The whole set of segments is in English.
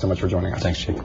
So much for joining us. Thanks, Chief.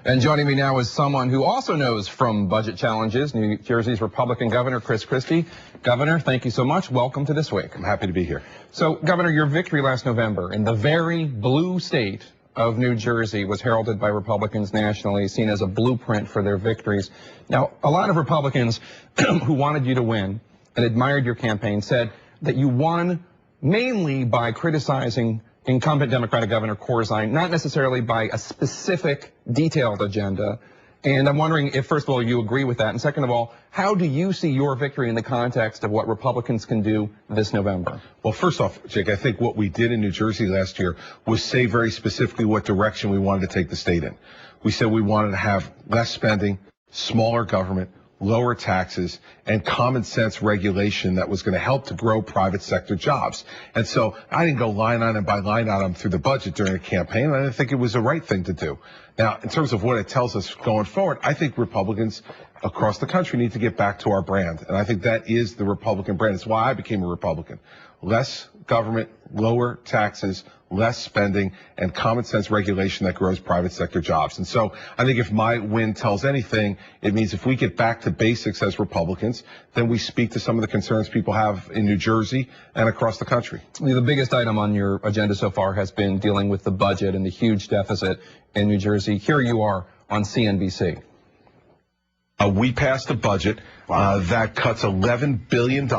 And joining me now is someone who also knows from budget challenges, New Jersey's Republican Governor CHRIS CHRISTIE. Governor, thank you so much. Welcome to This Week. I'm happy to be here. So, Governor, your victory last November in the very blue state of New Jersey was heralded by Republicans nationally, seen as a blueprint for their victories. Now, a lot of Republicans who wanted you to win and admired your campaign said that you won mainly by criticizing incumbent Democratic Governor Corzine, not necessarily by a specific detailed agenda. And I'm wondering if, first of all, you agree with that. And second of all, how do you see your victory in the context of what Republicans can do this November? Well, first off, Jake, I think what we did in New Jersey last year was say very specifically what direction we wanted to take the state in. We said we wanted to have less spending, smaller government, lower taxes, and common sense regulation that was going to help to grow private sector jobs. And so I didn't go line item by line item through the budget during the campaign, and I didn't think it was the right thing to do. Now, in terms of what it tells us going forward, I think Republicans across the country need to get back to our brand, and I think that is the Republican brand. It's why I became a Republican. Less government, lower taxes, less spending, and common sense regulation that grows private sector jobs. And so I think if my win tells anything, it means if we get back to basics as Republicans, then we speak to some of the concerns people have in New Jersey and across the country. The biggest item on your agenda so far has been dealing with the budget and the huge deficit in New Jersey. Here you are on CNBC. We passed a budget that cuts $11 billion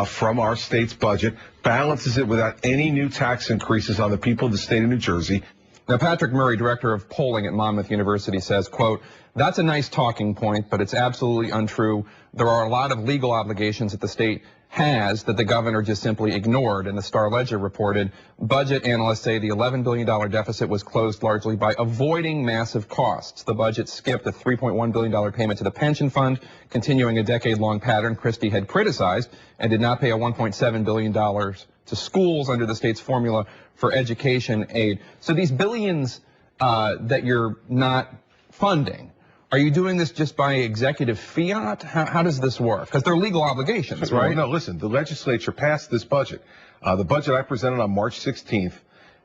from our state's budget, balances it without any new tax increases on the people of the state of New Jersey. Now, Patrick Murray, director of polling at Monmouth University, says, quote, "That's a nice talking point, but it's absolutely untrue. There are a lot of legal obligations that the state has that the governor just simply ignored." And the Star Ledger reported, budget analysts say the $11 billion deficit was closed largely by avoiding massive costs. The budget skipped a $3.1 billion payment to the pension fund, continuing a decade-long pattern Christie had criticized, and did not pay a $1.7 billion to schools under the state's formula for education aid. So these billions that you're not funding, are you doing this just by executive fiat? How does this work? Because they're legal obligations, right? No, listen, the legislature passed this budget. The budget I presented on March 16th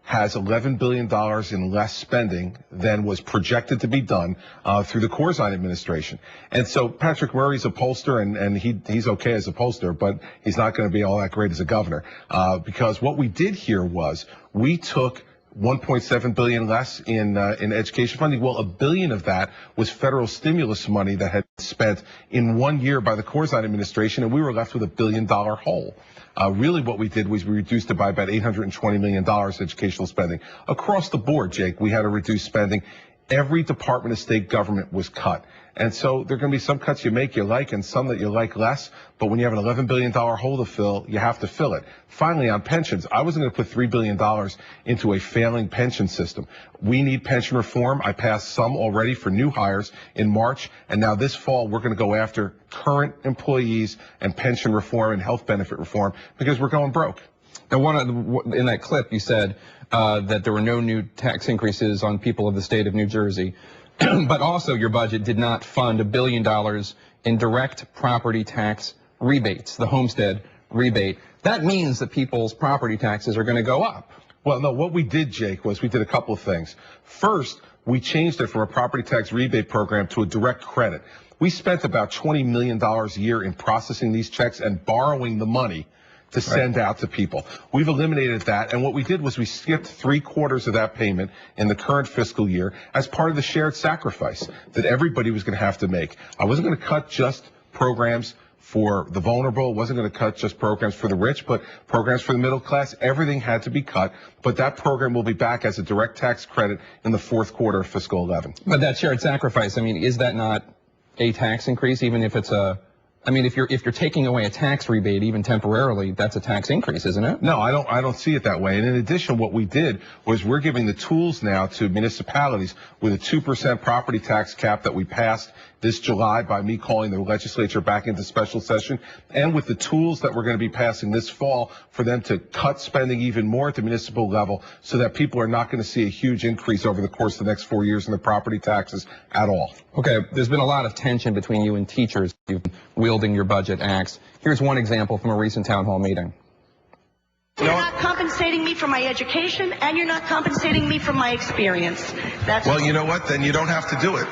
has $11 billion in less spending than was projected to be done through the Corzine administration. And so Patrick Murray's a pollster, and he's okay as a pollster, but he's not going to be all that great as a governor. Because what we did here was we took $1.7 billion less in education funding. Well, $1 billion of that was federal stimulus money that had been spent in 1 year by the Corzine administration, and we were left with $1 billion hole. Really what we did was we reduced it by about $820 million educational spending. Across the board, Jake, we had to reduce spending. Every department of state government was cut. And so there are going to be some cuts you like and some that you like less. But when you have an $11 billion hole to fill, you have to fill it. Finally, on pensions, I wasn't going to put $3 billion into a failing pension system. We need pension reform. I passed some already for new hires in March. And now this fall, we're going to go after current employees and pension reform and health benefit reform because we're going broke. Now, in that clip, you said that there were no new tax increases on people of the state of New Jersey. But also your budget did not fund $1 billion in direct property tax rebates, the homestead rebate. That means that people's property taxes are going to go up. Well, no, what we did, Jake, was we did a couple of things. First, we changed it from a property tax rebate program to a direct credit. We spent about $20 million a year in processing these checks and borrowing the money to send out to people. We've eliminated that, and what we did was we skipped 3/4 of that payment in the current fiscal year as part of the shared sacrifice that everybody was going to have to make. I wasn't going to cut just programs for the vulnerable, wasn't going to cut just programs for the rich, but programs for the middle class. Everything had to be cut, but that program will be back as a direct tax credit in the Q4 of fiscal 11. But that shared sacrifice, I mean, is that not a tax increase, even if it's a... I mean, if you're taking away a tax rebate, even temporarily, that's a tax increase, isn't it? No, I don't see it that way. And in addition, what we did was we're giving the tools now to municipalities with a 2% property tax cap that we passed this July by me calling the legislature back into special session, and with the tools that we're going to be passing this fall for them to cut spending even more at the municipal level so that people are not going to see a huge increase over the course of the next 4 years in the property taxes at all. Okay, there's been a lot of tension between you and teachers. You've been wielding your budget axe. Here's one example from a recent town hall meeting. We're not compensating compensating me for my education, and you're not compensating me for my experience. That's well, you know what? Then you don't have to do it.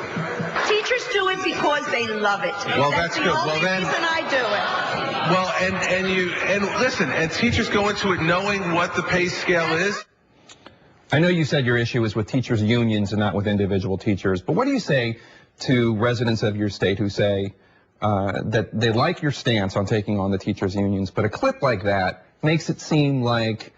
Teachers do it because they love it. Well, that's good. Well, then, reason I do it. Well, and listen, and teachers go into it knowing what the pay scale is. I know you said your issue is with teachers' unions and not with individual teachers, but what do you say to residents of your state who say that they like your stance on taking on the teachers' unions, but a clip like that makes it seem like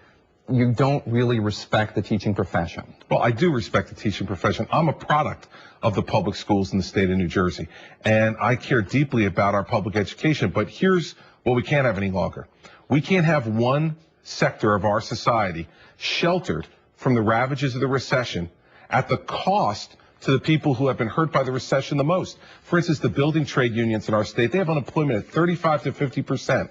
you don't really respect the teaching profession? Well, I do respect the teaching profession. I'm a product of the public schools in the state of New Jersey, and I care deeply about our public education, but here's what we can't have any longer. We can't have one sector of our society sheltered from the ravages of the recession at the cost to the people who have been hurt by the recession the most. For instance, the building trade unions in our state, they have unemployment at 35 to 50%.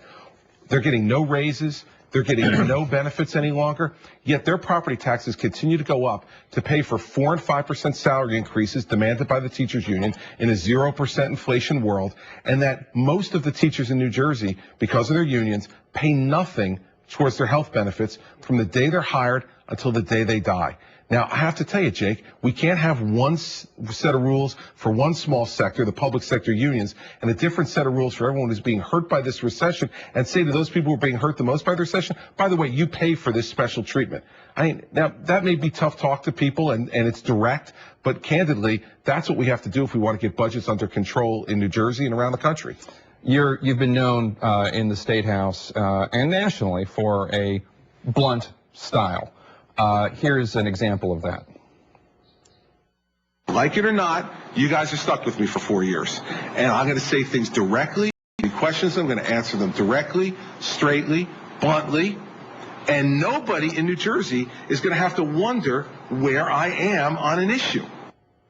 They're getting no raises. They're getting no benefits any longer, yet their property taxes continue to go up to pay for 4% and 5% salary increases demanded by the teachers union in a 0% inflation world, and that most of the teachers in New Jersey, because of their unions, pay nothing towards their health benefits from the day they're hired until the day they die. Now, I have to tell you, Jake, we can't have one set of rules for one small sector, the public sector unions, and a different set of rules for everyone who's being hurt by this recession, and say to those people who are being hurt the most by the recession, by the way, you pay for this special treatment. I mean, now, that may be tough talk to people, and it's direct, but candidly, that's what we have to do if we want to get budgets under control in New Jersey and around the country. You've been known in the State House and nationally for a blunt style. Here's an example of that. Like it or not, you guys are stuck with me for 4 years. And I'm going to say things directly. Any questions, I'm going to answer them directly, straightly, bluntly. And nobody in New Jersey is going to have to wonder where I am on an issue.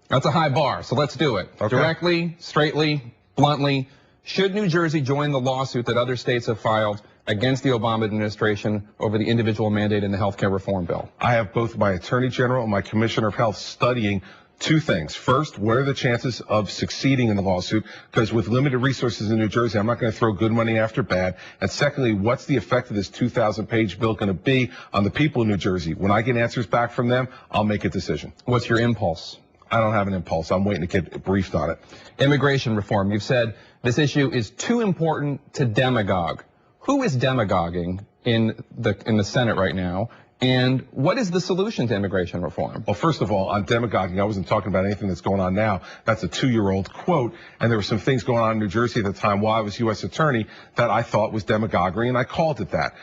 That's a high bar, so let's do it. Okay. Directly, straightly, bluntly. Should New Jersey join the lawsuit that other states have filed against the Obama administration over the individual mandate in the health care reform bill? I have both my Attorney General and my Commissioner of Health studying two things. First, what are the chances of succeeding in the lawsuit? Because with limited resources in New Jersey, I'm not going to throw good money after bad. And secondly, what's the effect of this 2,000-page bill going to be on the people in New Jersey? When I get answers back from them, I'll make a decision. What's your impulse? I don't have an impulse. I'm waiting to get briefed on it. Immigration reform. You've said this issue is too important to demagogue. Who is demagoguing in the Senate right now? And what is the solution to immigration reform? Well, first of all, on demagoguing, I wasn't talking about anything that's going on now. That's a 2-year-old quote. And there were some things going on in New Jersey at the time while I was U.S. Attorney that I thought was demagoguery, and I called it that.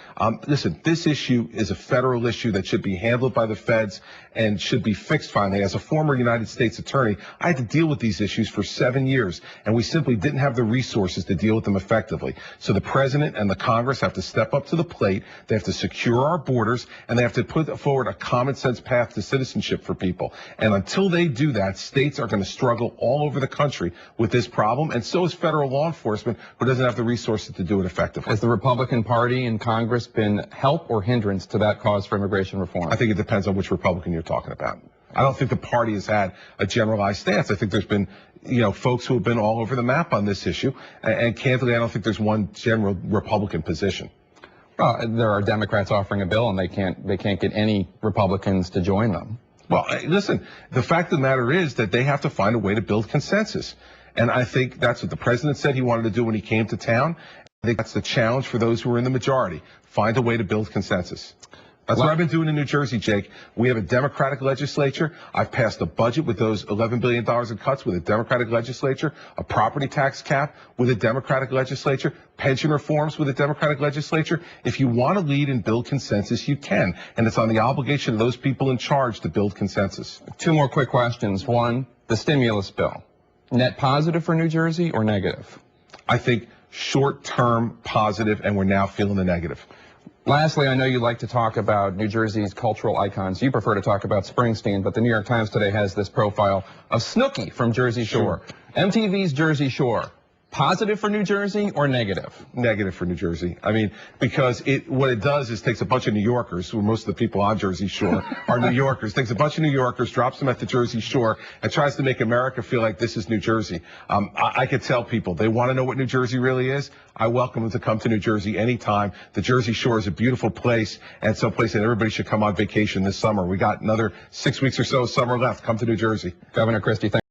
Listen, this issue is a federal issue that should be handled by the feds and should be fixed finally. As a former United States attorney, I had to deal with these issues for 7 years, and we simply didn't have the resources to deal with them effectively. So the president and the Congress have to step up to the plate. They have to secure our borders, and they have to put forward a common sense path to citizenship for people. And until they do that, states are going to struggle all over the country with this problem, and so is federal law enforcement, who doesn't have the resources to do it effectively. Has the Republican Party in Congress been help or hindrance to that cause for immigration reform? I think it depends on which Republican you're talking about. I don't think the party has had a generalized stance. I think there's been, folks who have been all over the map on this issue, and candidly, I don't think there's one general Republican position. Well, there are Democrats offering a bill, and they can't get any Republicans to join them. Well, listen, the fact of the matter is that they have to find a way to build consensus. And I think that's what the president said he wanted to do when he came to town. I think that's the challenge for those who are in the majority. Find a way to build consensus. That's what I've been doing in New Jersey, Jake. We have a Democratic legislature. I've passed a budget with those $11 billion in cuts with a Democratic legislature, a property tax cap with a Democratic legislature, pension reforms with a Democratic legislature. If you want to lead and build consensus, you can. And it's on the obligation of those people in charge to build consensus. Two more quick questions. One, the stimulus bill. Net positive for New Jersey or negative? I think short-term positive, and we're now feeling the negative. Lastly, I know you like to talk about New Jersey's cultural icons. You prefer to talk about Springsteen, but the New York Times today has this profile of Snooki from Jersey Shore. Sure. MTV's Jersey Shore. positive for New Jersey or negative? Negative for New Jersey. I mean, because what it does is takes a bunch of New Yorkers, who most of the people on Jersey Shore are New Yorkers, takes a bunch of New Yorkers, drops them at the Jersey Shore, and tries to make America feel like this is New Jersey. I could tell people, they want to know what New Jersey really is. I welcome them to come to New Jersey anytime. The Jersey Shore is a beautiful place, and it's a place that everybody should come on vacation this summer. We got another 6 weeks or so of summer left. Come to New Jersey. Governor Christie, thank